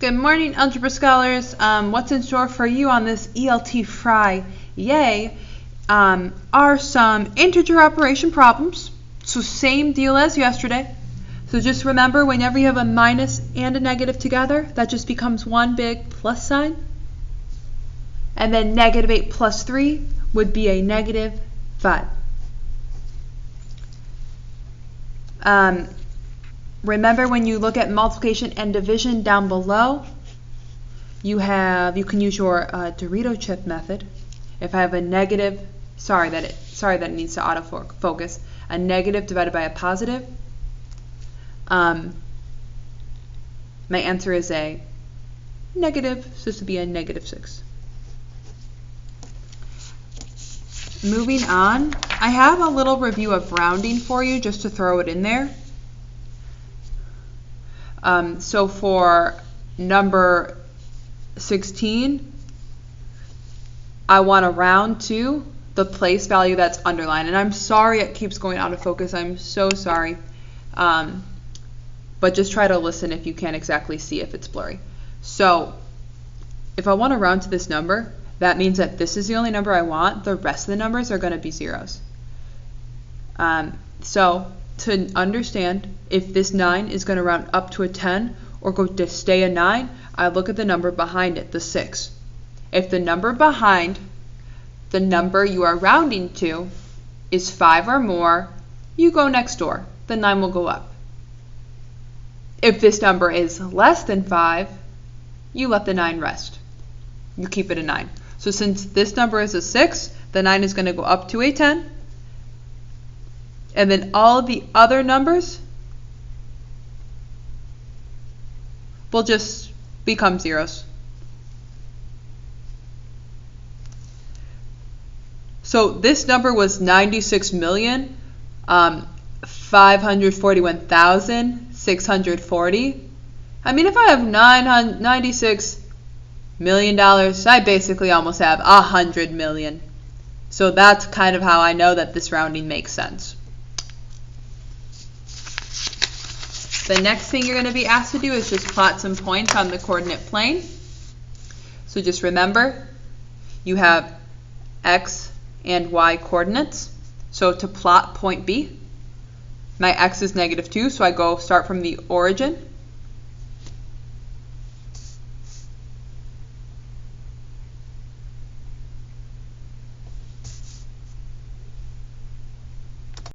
Good morning, Algebra scholars. What's in store for you on this ELT Friday are some integer operation problems. So same deal as yesterday. So just remember, whenever you have a minus and a negative together, that just becomes one big plus sign. And then negative 8 plus 3 would be a negative 5. Remember, when you look at multiplication and division down below, you can use your Dorito chip method. If I have a negative, sorry that it needs to autofocus, a negative divided by a positive, my answer is a negative, so this would be a negative 6. Moving on, I have a little review of rounding for you just to throw it in there. So for number 16, I want to round to the place value that's underlined. And I'm sorry it keeps going out of focus. I'm so sorry. But just try to listen if you can't exactly see if it's blurry. So if I want to round to this number, that means that this is the only number I want. The rest of the numbers are going to be zeros. So to understand if this 9 is going to round up to a 10 or go to stay a 9, I look at the number behind it, the 6. If the number behind the number you are rounding to is 5 or more, you go next door. The 9 will go up. If this number is less than 5, you let the 9 rest. You keep it a 9. So since this number is a 6, the 9 is going to go up to a 10. And then all of the other numbers will just become zeros. So this number was 96,541,640. I mean, if I have $96 million, I basically almost have 100 million. So that's kind of how I know that this rounding makes sense. The next thing you're going to be asked to do is just plot some points on the coordinate plane. So just remember, you have x and y coordinates. So to plot point B, my x is -2, so I start from the origin.